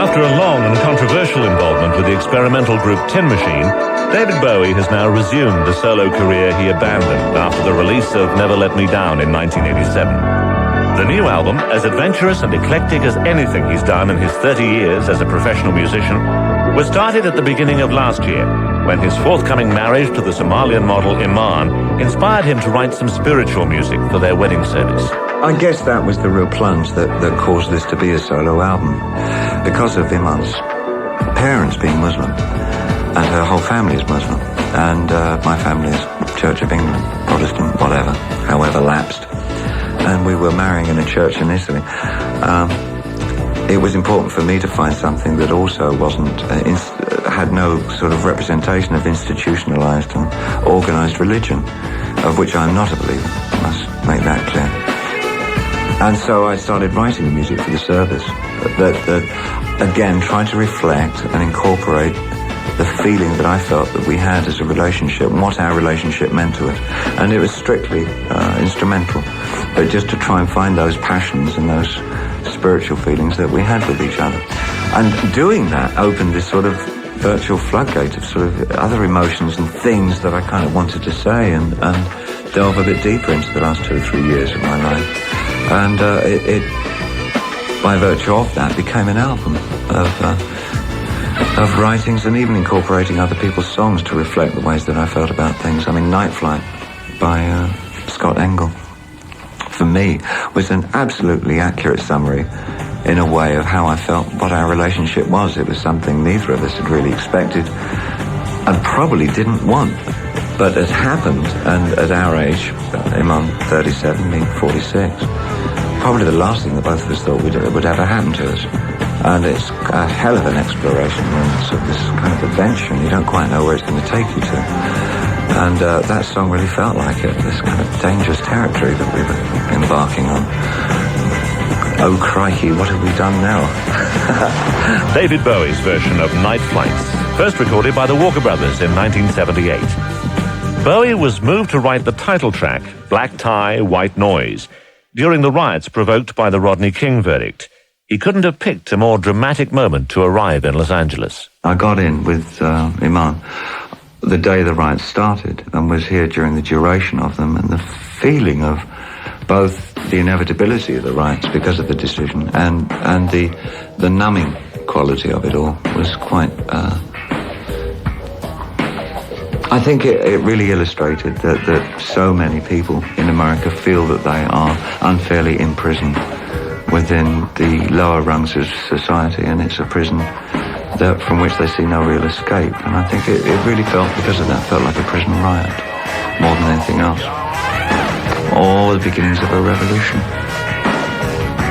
After a long and controversial involvement with the experimental group Tin Machine, David Bowie has now resumed the solo career he abandoned after the release of Never Let Me Down in 1987. The new album, as adventurous and eclectic as anything he's done in his 30 years as a professional musician, was started at the beginning of last year, when his forthcoming marriage to the Somalian model Iman inspired him to write some spiritual music for their wedding service. I guess that was the real plunge that caused this to be a solo album. Because of Iman's parents being Muslim, and her whole family is Muslim, and my family is Church of England, Protestant, whatever, however lapsed. And we were marrying in a church in Italy. It was important for me to find something that also wasn't, had no sort of representation of institutionalized and organized religion, of which I'm not a believer. I must make that clear. And so I started writing the music for the service that again, tried to reflect and incorporate the feeling that I felt that we had as a relationship and what our relationship meant to us. And it was strictly instrumental, but just to try and find those passions and those spiritual feelings that we had with each other. And doing that opened this sort of virtual floodgate of sort of other emotions and things that I kind of wanted to say and delve a bit deeper into the last 2 or 3 years of my life. And it by virtue of that, became an album of writings and even incorporating other people's songs to reflect the ways that I felt about things. I mean, Night Flight by Scott Engel, for me, was an absolutely accurate summary in a way of how I felt what our relationship was. It was something neither of us had really expected and probably didn't want. But it happened, and at our age, I'm 37, me 46, probably the last thing that both of us thought would ever happen to us. And it's a hell of an exploration and sort of this kind of adventure, and you don't quite know where it's going to take you to. And that song really felt like it, this kind of dangerous territory that we were embarking on. Oh crikey, what have we done now? David Bowie's version of Night Flights, first recorded by the Walker Brothers in 1978. Bowie was moved to write the title track, Black Tie, White Noise, during the riots provoked by the Rodney King verdict. He couldn't have picked a more dramatic moment to arrive in Los Angeles. I got in with Iman the day the riots started and was here during the duration of them, and the feeling of both the inevitability of the riots because of the decision and the numbing quality of it all was quite... I think it really illustrated that so many people in America feel that they are unfairly imprisoned within the lower rungs of society, and it's a prison from which they see no real escape. And I think it really felt, because of that, felt like a prison riot more than anything else. All the beginnings of a revolution.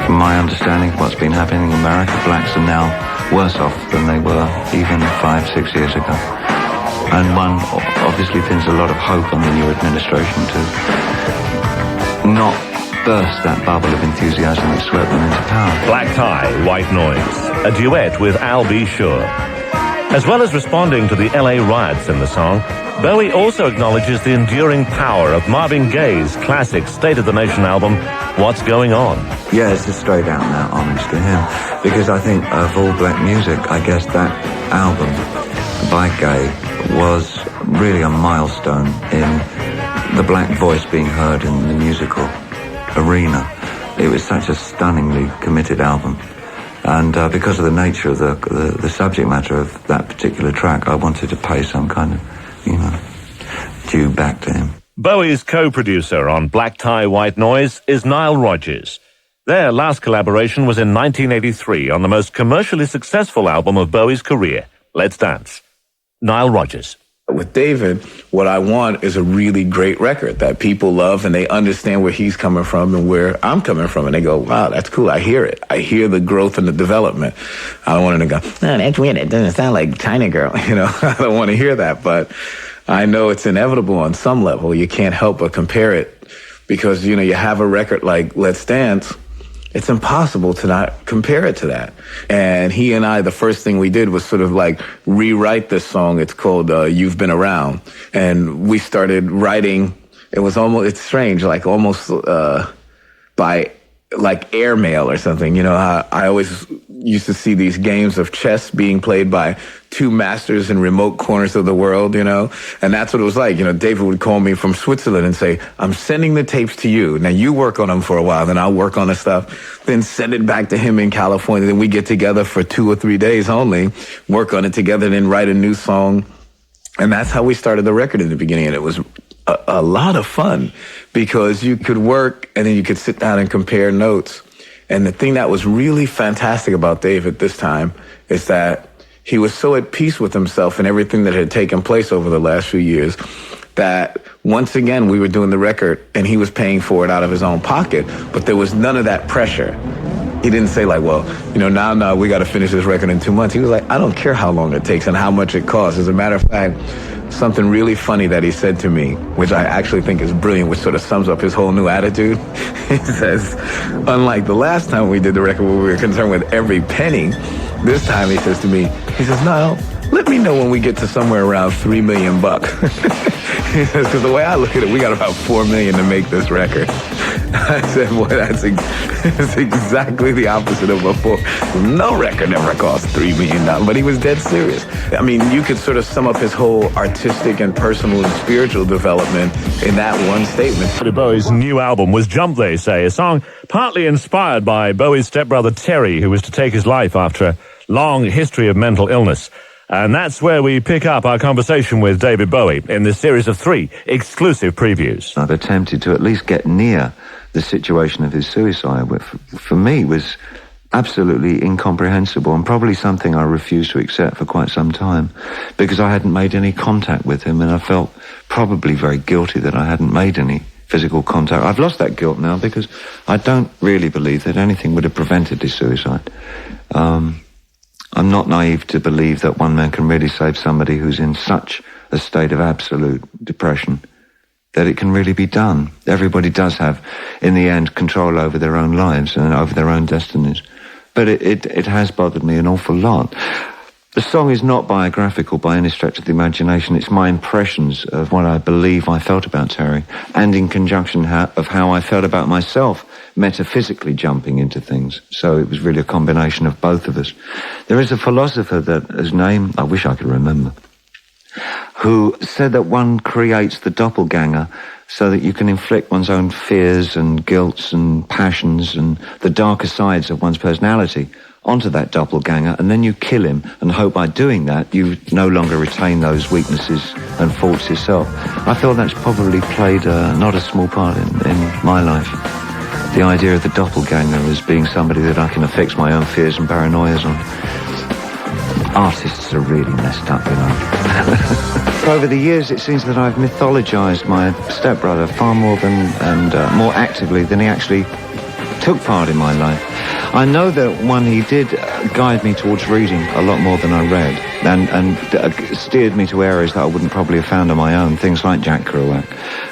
From my understanding of what's been happening in America, blacks are now worse off than they were even 5-6 years ago. And one obviously pins a lot of hope on the new administration to not burst that bubble of enthusiasm that swept them into power. Black Tie, White Noise, a duet with Al B. Sure. As well as responding to the LA riots in the song, Bowie also acknowledges the enduring power of Marvin Gaye's classic State of the Nation album, What's Going On? Yeah, it's a straight out and out homage to him, because I think of all black music, I guess that album by Gaye was really a milestone in the black voice being heard in the musical arena. It was such a stunningly committed album, and because of the nature of the subject matter of that particular track, I wanted to pay some kind of, due back to him. Bowie's co-producer on Black Tie, White Noise is Nile Rodgers. Their last collaboration was in 1983 on the most commercially successful album of Bowie's career, Let's Dance. Nile Rodgers. With David, what I want is a really great record that people love, and they understand where he's coming from and where I'm coming from, and they go, wow, that's cool. I hear it. I hear the growth and the development. I don't want them to go, no, that's weird. It doesn't sound like China Girl. I don't want to hear that, but I know it's inevitable on some level. You can't help but compare it because, you have a record like Let's Dance. It's impossible to not compare it to that. And he and I, the first thing we did was sort of like rewrite this song. It's called You've Been Around. And we started writing, it's strange, like almost by like airmail or something. I always used to see these games of chess being played by two masters in remote corners of the world, you know? And that's what it was like. You know, David would call me from Switzerland and say, I'm sending the tapes to you. Now you work on them for a while, then I'll work on the stuff, then send it back to him in California. Then we get together for 2 or 3 days only, work on it together, then write a new song. And that's how we started the record in the beginning. And it was a lot of fun because you could work and then you could sit down and compare notes. And the thing that was really fantastic about Dave at this time is that he was so at peace with himself and everything that had taken place over the last few years that once again we were doing the record and he was paying for it out of his own pocket, but there was none of that pressure. He didn't say like, well, you know, now we got to finish this record in 2 months. He was like, I don't care how long it takes and how much it costs. As a matter of fact, something really funny that he said to me, which I actually think is brilliant, which sort of sums up his whole new attitude. He says, unlike the last time we did the record where we were concerned with every penny, this time he says to me, he says, Nile, let me know when we get to somewhere around $3 million. He says, because the way I look at it, we got about $4 million to make this record. I said, boy, that's exactly the opposite of before. No record ever cost $3 million, but he was dead serious. I mean, you could sort of sum up his whole artistic and personal and spiritual development in that one statement. Bowie's new album was Jump, they say, a song partly inspired by Bowie's stepbrother Terry, who was to take his life after a long history of mental illness. And that's where we pick up our conversation with David Bowie in this series of 3 exclusive previews. I've attempted to at least get near the situation of his suicide, which for me was absolutely incomprehensible and probably something I refused to accept for quite some time because I hadn't made any contact with him and I felt probably very guilty that I hadn't made any physical contact. I've lost that guilt now because I don't really believe that anything would have prevented his suicide. I'm not naive to believe that one man can really save somebody who's in such a state of absolute depression, that it can really be done. Everybody does have, in the end, control over their own lives and over their own destinies. But it has bothered me an awful lot. The song is not biographical by any stretch of the imagination. It's my impressions of what I believe I felt about Terry, and in conjunction of how I felt about myself, metaphysically jumping into things. So it was really a combination of both of us. There is a philosopher that, his name, I wish I could remember, who said that one creates the doppelganger so that you can inflict one's own fears and guilts and passions and the darker sides of one's personality onto that doppelganger, and then you kill him and hope by doing that you no longer retain those weaknesses and faults yourself. I feel that's probably played not a small part in my life. The idea of the doppelganger as being somebody that I can affix my own fears and paranoias on. Artists are really messed up, you know. Over the years, it seems that I've mythologized my stepbrother far more than and more actively than he actually took part in my life. I know that one, he did guide me towards reading a lot more than I read, and steered me to areas that I wouldn't probably have found on my own, things like Jack Kerouac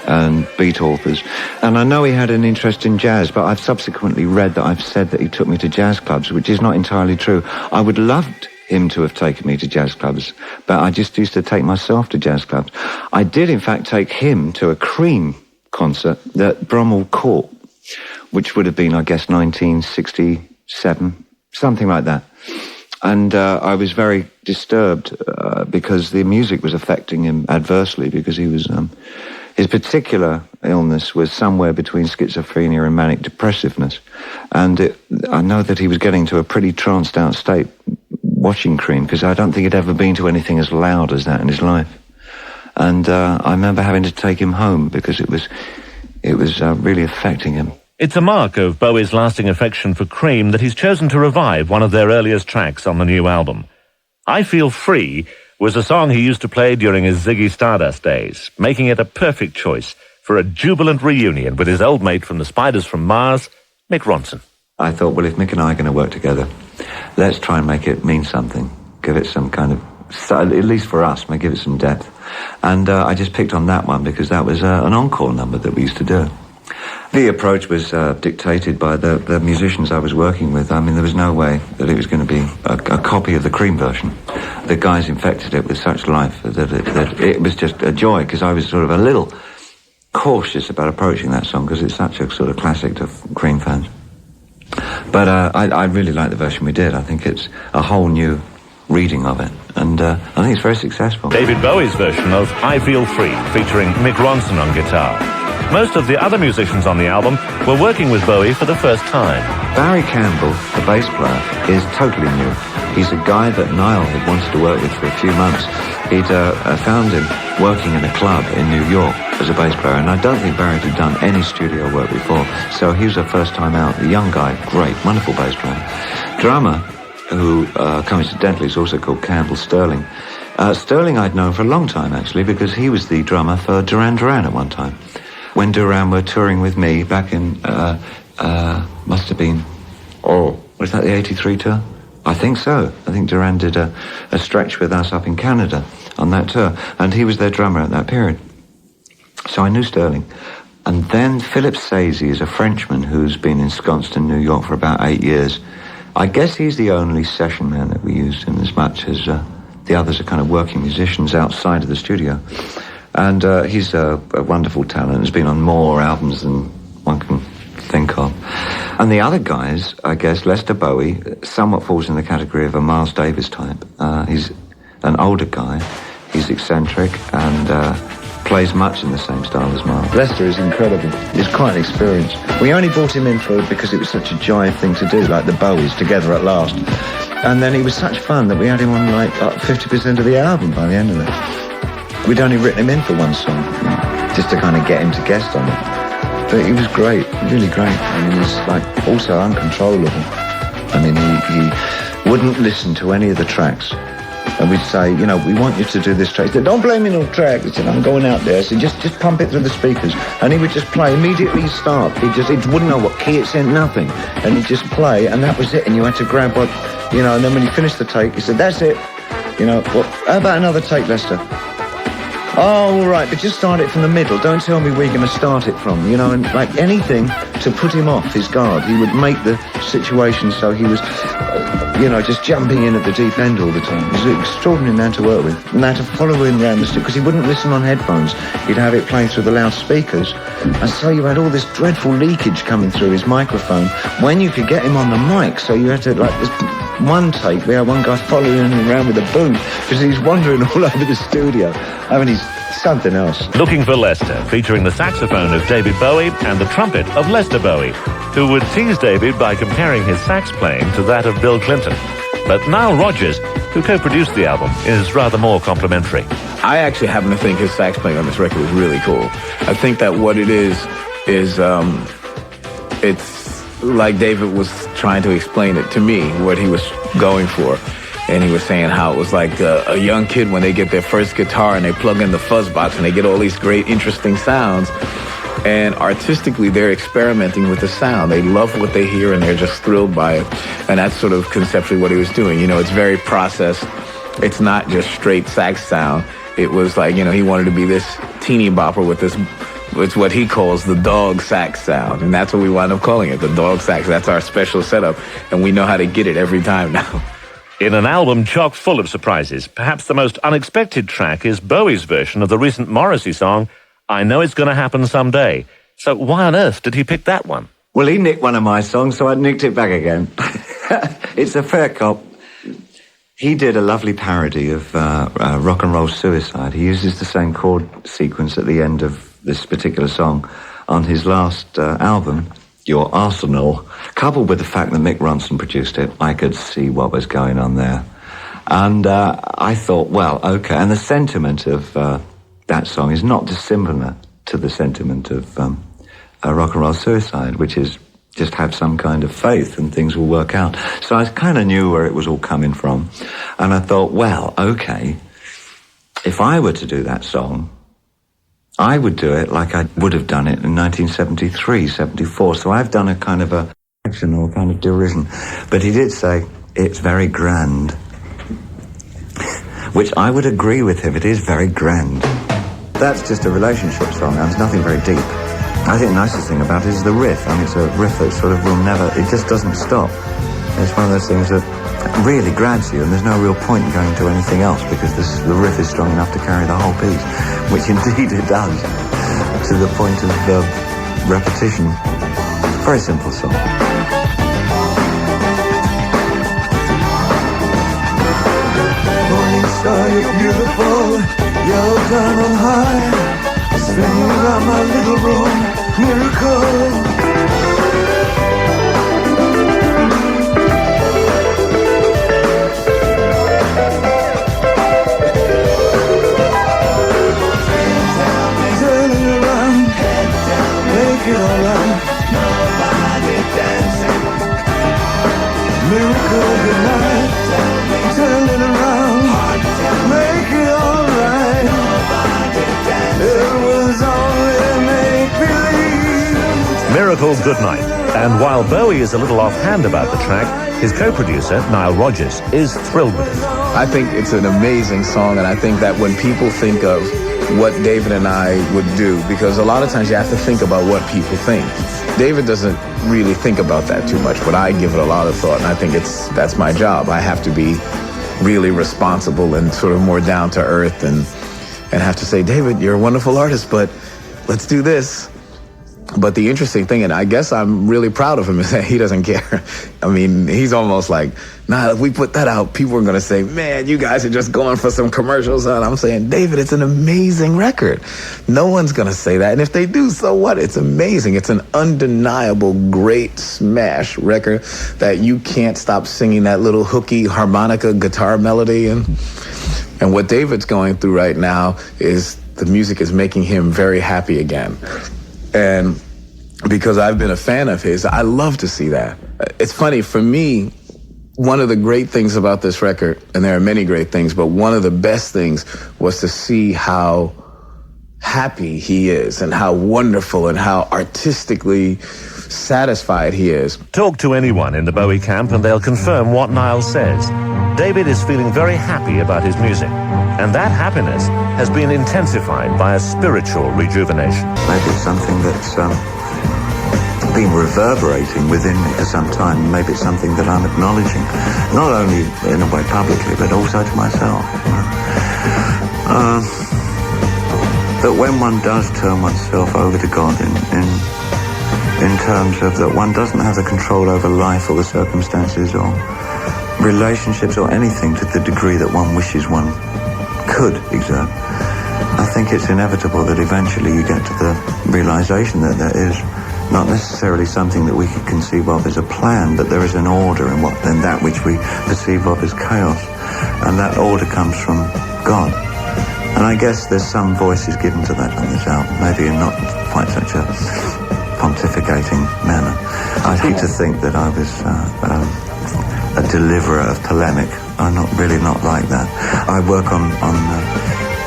and beat authors. And I know he had an interest in jazz, but I've subsequently read that I've said that he took me to jazz clubs, which is not entirely true. I would love him to have taken me to jazz clubs, but I just used to take myself to jazz clubs. I did, in fact, take him to a Cream concert at Bromwell Court, which would have been, I guess, 1967, something like that. And I was very disturbed because the music was affecting him adversely, because he was his particular illness was somewhere between schizophrenia and manic depressiveness. And I know that he was getting to a pretty tranced out state watching Cream, because I don't think he'd ever been to anything as loud as that in his life. And I remember having to take him home because it was really affecting him. It's a mark of Bowie's lasting affection for Cream that he's chosen to revive one of their earliest tracks on the new album. I Feel Free was a song he used to play during his Ziggy Stardust days, making it a perfect choice for a jubilant reunion with his old mate from the Spiders from Mars, Mick Ronson. I thought, well, if Mick and I are going to work together, let's try and make it mean something. Give it some kind of, at least for us, give it some depth. And I just picked on that one because that was an encore number that we used to do. The approach was dictated by the musicians I was working with. I mean, there was no way that it was going to be a copy of the Cream version. The guys infected it with such life that it was just a joy, because I was sort of a little cautious about approaching that song because it's such a sort of classic to Cream fans. But I really like the version we did. I think it's a whole new reading of it, and I think it's very successful. David Bowie's version of I Feel Free, featuring Mick Ronson on guitar. Most of the other musicians on the album were working with Bowie for the first time. Barry Campbell, the bass player, is totally new. He's a guy that Nile had wanted to work with for a few months. He'd found him working in a club in New York as a bass player, and I don't think Barry had done any studio work before, so he was a first time out. A young guy, great, wonderful bass player. Drummer, who coincidentally is also called Campbell Sterling. Sterling I'd known for a long time, actually, because he was the drummer for Duran Duran at one time. When Duran were touring with me back in, must have been, was that the 83 tour? I think so. I think Duran did a stretch with us up in Canada on that tour, and he was their drummer at that period. So I knew Sterling. And then Philip Sazy is a Frenchman who's been ensconced in New York for about 8 years. I guess he's the only session man that we used in as much as the others are kind of working musicians outside of the studio. And he's a wonderful talent. He's been on more albums than one can think of. And the other guys, I guess, Lester Bowie somewhat falls in the category of a Miles Davis type. He's an older guy. He's eccentric and plays much in the same style as Miles. Lester is incredible. He's quite an experience. We only brought him in because it was such a jive thing to do, like the Bowies together at last. And then he was such fun that we had him on like 50% of the album by the end of it. We'd only written him in for one song, just to kind of get him to guest on it. But he was great, really great. I mean, he's like also uncontrollable. I mean, he wouldn't listen to any of the tracks. And we'd say, you know, we want you to do this track. He said, don't play me no track. He said, I'm going out there. So just pump it through the speakers. And he would just play. Immediately start. He wouldn't know what key it's in, nothing. And he'd just play, and that was it. And you had to grab what, you know, and then when he finished the take, he said, that's it. You know, well, how about another take, Lester? Oh, all right, but just start it from the middle. Don't tell me where you're going to start it from, you know, and like anything to put him off his guard. He would make the situation so he was, you know, just jumping in at the deep end all the time. He was an extraordinary man to work with. And I had to follow him around the studio, because he wouldn't listen on headphones. He'd have it playing through the loudspeakers. And so you had all this dreadful leakage coming through his microphone when you could get him on the mic. So you had to, like, this one take, we had one guy following him around with a boot because he's wandering all over the studio. I mean, he's something else. Looking for Lester, featuring the saxophone of David Bowie and the trumpet of Lester Bowie, who would tease David by comparing his sax playing to that of Bill Clinton. But Nile Rodgers, who co-produced the album, is rather more complimentary. I actually happen to think his sax playing on this record is really cool. I think that what it is it's like David was trying to explain it to me, what he was going for. And he was saying how it was like a young kid when they get their first guitar and they plug in the fuzz box and they get all these great, interesting sounds. And artistically, they're experimenting with the sound. They love what they hear and they're just thrilled by it. And that's sort of conceptually what he was doing. You know, it's very processed. It's not just straight sax sound. It was like, you know, he wanted to be this teeny bopper with this, it's what he calls the dog sax sound. And that's what we wound up calling it, the dog sax. That's our special setup. And we know how to get it every time now. In an album chock full of surprises, perhaps the most unexpected track is Bowie's version of the recent Morissey song, I Know It's Gonna Happen Someday. So why on earth did he pick that one? Well, he nicked one of my songs, so I nicked it back again. It's a fair cop. He did a lovely parody of Rock and Roll Suicide. He uses the same chord sequence at the end of this particular song on his last album, Your Arsenal. Coupled with the fact that Mick Ronson produced it, I could see what was going on there. And I thought, well, okay. And the sentiment of that song is not dissimilar to the sentiment of Rock and Roll Suicide, which is just have some kind of faith and things will work out. So I kind of knew where it was all coming from. And I thought, well, okay, if I were to do that song, I would do it like I would have done it in 1973, 74. So I've done a kind of a action or kind of derision. But he did say, it's very grand. Which I would agree with him, it is very grand. That's just a relationship song, and there's nothing very deep. I think the nicest thing about it is the riff. I mean, it's a riff that sort of will never, it just doesn't stop. It's one of those things that really grabs you, and there's no real point in going to anything else because the riff is strong enough to carry the whole piece, which indeed it does, to the point of repetition. Very simple song. up down on high, spinning around my little room, miracle. Make it alright. Nobody dancing. Miracle good night. Turn it around. Make it alright. Nobody dancing. It was only make-believe. Miracle Good Night. And while Bowie is a little offhand about the track, his co-producer, Nile Rodgers, is thrilled with it. I think it's an amazing song, and I think that when people think of what David and I would do, because a lot of times you have to think about what people think. David doesn't really think about that too much, but I give it a lot of thought, and I think that's my job. I have to be really responsible and sort of more down to earth and have to say, David, you're a wonderful artist, but let's do this. But the interesting thing, and I guess I'm really proud of him, is that he doesn't care. I mean, he's almost like, nah, if we put that out, people are going to say, man, you guys are just going for some commercials. And I'm saying, David, it's an amazing record. No one's going to say that. And if they do, so what? It's amazing. It's an undeniable, great smash record that you can't stop singing that little hooky harmonica guitar melody. And what David's going through right now is the music is making him very happy again. And because I've been a fan of his, I love to see that. It's funny, for me, one of the great things about this record, and there are many great things, but one of the best things was to see how happy he is and how wonderful and how artistically satisfied he is. Talk to anyone in the Bowie camp and they'll confirm what Nile says. David is feeling very happy about his music, and that happiness has been intensified by a spiritual rejuvenation. Maybe it's something that's been reverberating within me for some time. Maybe it's something that I'm acknowledging, not only in a way publicly, but also to myself. That when one does turn oneself over to God in terms of that one doesn't have the control over life or the circumstances or relationships or anything to the degree that one wishes one could exert, I think it's inevitable that eventually you get to the realization that there is not necessarily something that we could conceive of as a plan, but there is an order in that which we perceive of as chaos, and that order comes from God. And I guess there's some voices given to that on this album, maybe in not quite such a pontificating manner. I'd hate to think that I was a deliverer of polemic. I'm not like that. I work on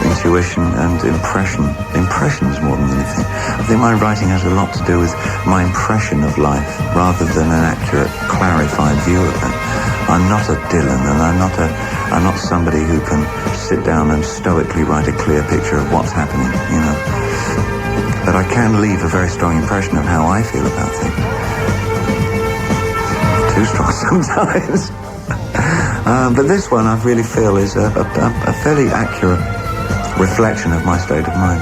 intuition and impressions more than anything. I think my writing has a lot to do with my impression of life rather than an accurate, clarified view of it. I'm not a Dylan, and I'm not somebody who can sit down and stoically write a clear picture of what's happening, you know. But I can leave a very strong impression of how I feel about things. Too strong sometimes. But this one I really feel is a fairly accurate reflection of my state of mind.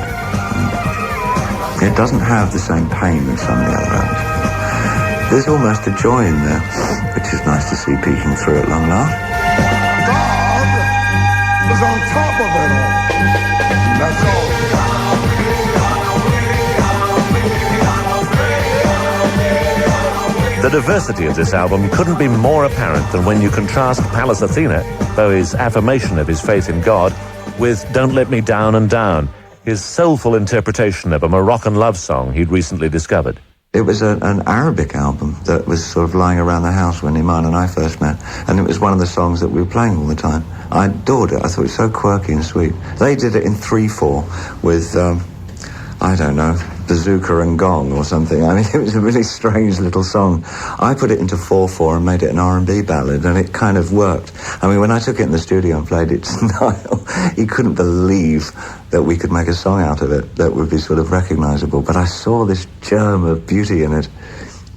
It doesn't have the same pain as some of the other albums. There's almost a joy in there, which is nice to see peeking through at long last. God is on top of it all. That's all. The diversity of this album couldn't be more apparent than when you contrast Pallas Athena, Bowie's affirmation of his faith in God, with Don't Let Me Down and Down, his soulful interpretation of a Moroccan love song he'd recently discovered. It was an Arabic album that was sort of lying around the house when Iman and I first met, and it was one of the songs that we were playing all the time. I adored it. I thought it was so quirky and sweet. They did it in 3/4 with, I don't know, bazooka and gong or something. I mean, it was a really strange little song. I put it into 4/4 and made it an R&B ballad, and it kind of worked. I mean, when I took it in the studio and played it to Nile, he couldn't believe that we could make a song out of it that would be sort of recognizable. But I saw this germ of beauty in it.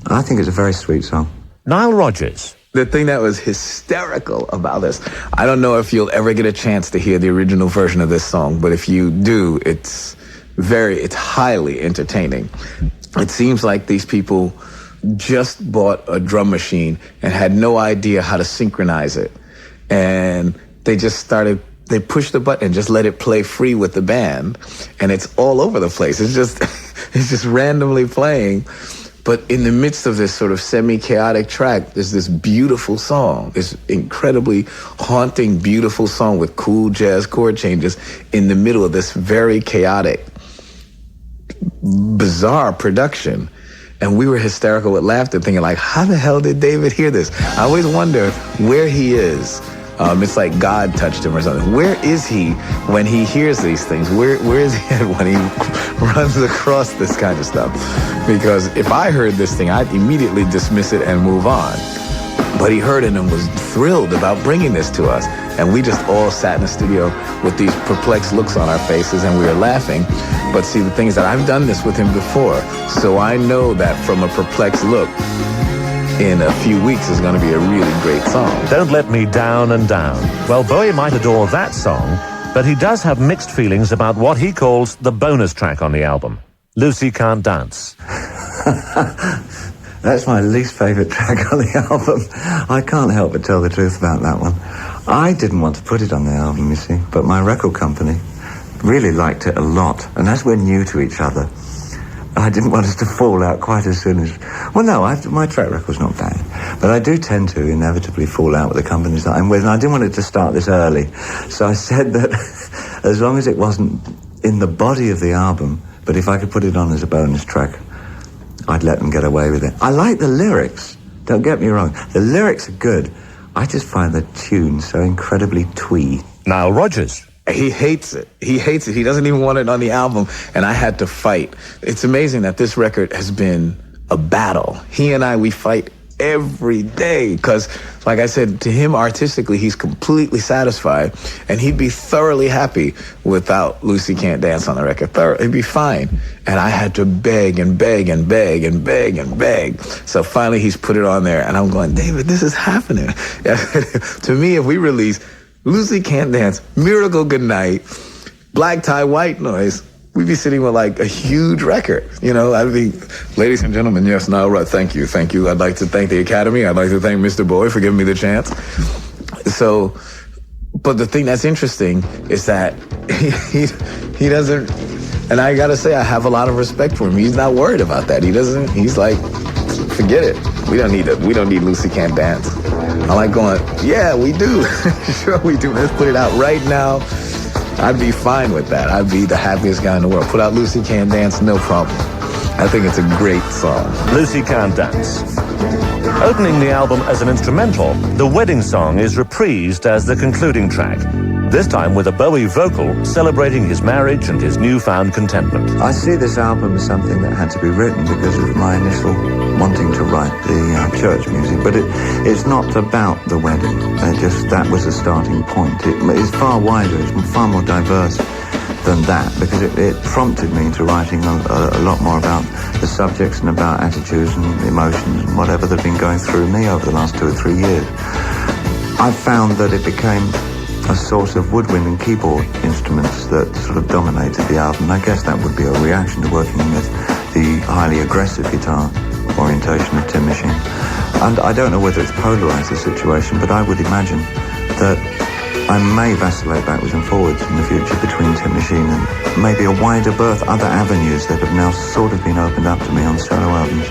I think it's a very sweet song. Nile Rodgers. The thing that was hysterical about this, I don't know if you'll ever get a chance to hear the original version of this song, but if you do, it's highly entertaining. It seems like these people just bought a drum machine and had no idea how to synchronize it. And they just started they push the button and just let it play free with the band, and it's all over the place. It's just it's just randomly playing. But in the midst of this sort of semi-chaotic track, there's this beautiful song, this incredibly haunting, beautiful song with cool jazz chord changes in the middle of this very chaotic, bizarre production. And we were hysterical with laughter, thinking like, how the hell did David hear this? I always wonder where he is. It's like God touched him or something. Where is he when he hears these things? Where is he when he runs across this kind of stuff? Because if I heard this thing, I'd immediately dismiss it and move on. But he heard it and was thrilled about bringing this to us. And we just all sat in the studio with these perplexed looks on our faces, and we were laughing. But see, the thing is that I've done this with him before, so I know that from a perplexed look, in a few weeks is going to be a really great song. Don't Let Me Down and Down. Well, Bowie might adore that song, but he does have mixed feelings about what he calls the bonus track on the album, Lucy Can't Dance. That's my least favourite track on the album. I can't help but tell the truth about that one. I didn't want to put it on the album, you see, but my record company really liked it a lot. And as we're new to each other, I didn't want us to fall out quite as soon as... Well, no, my track record's not bad. But I do tend to inevitably fall out with the companies that I'm with, and I didn't want it to start this early. So I said that as long as it wasn't in the body of the album, but if I could put it on as a bonus track, I'd let them get away with it. I like the lyrics, don't get me wrong. The lyrics are good. I just find the tune so incredibly twee. Nile Rodgers. He hates it. He hates it. He doesn't even want it on the album, and I had to fight. It's amazing that this record has been a battle. He and I, we fight every day because, like I said, to him artistically, he's completely satisfied, and he'd be thoroughly happy without Lucy Can't Dance on the record. He'd be fine. And I had to beg and beg and beg and beg and beg. So finally he's put it on there, and I'm going, David, this is happening. To me, if we release Lucy Can't Dance, Miracle Goodnight, Black Tie, White Noise, we'd be sitting with like a huge record. You know, I'd be, ladies and gentlemen, yes, Nile Rodgers, thank you. I'd like to thank the Academy. I'd like to thank Mr. Bowie for giving me the chance. So, but the thing that's interesting is that he doesn't, and I gotta say, I have a lot of respect for him. He's not worried about that. He's like, forget it. We don't need Lucy Can't Dance. I like going, yeah, we do. Sure we do. Let's put it out right now. I'd be fine with that. I'd be the happiest guy in the world. Put out Lucy Can't Dance, no problem. I think it's a great song. Lucy Can't Dance. Opening the album as an instrumental, the wedding song is reprised as the concluding track, this time with a Bowie vocal celebrating his marriage and his newfound contentment. I see this album as something that had to be written because of my initial wanting to write the church music, but it's not about the wedding. That was a starting point. It's far wider, it's far more diverse than that, because it prompted me into writing a lot more about the subjects and about attitudes and emotions and whatever that have been going through me over the last 2 or 3 years. I found that it became a source of woodwind and keyboard instruments that sort of dominated the album. I guess that would be a reaction to working with the highly aggressive guitar orientation of Tin Machine. And I don't know whether it's polarized the situation, but I would imagine that I may vacillate backwards and forwards in the future between Tin Machine and maybe a wider berth, other avenues that have now sort of been opened up to me on solo albums.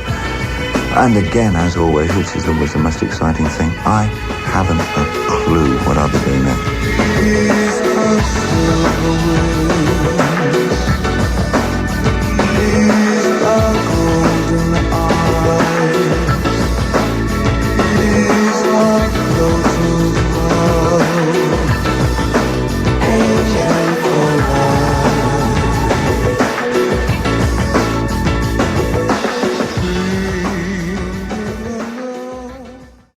And again, as always, which is always the most exciting thing, I haven't a clue what I'll be doing next.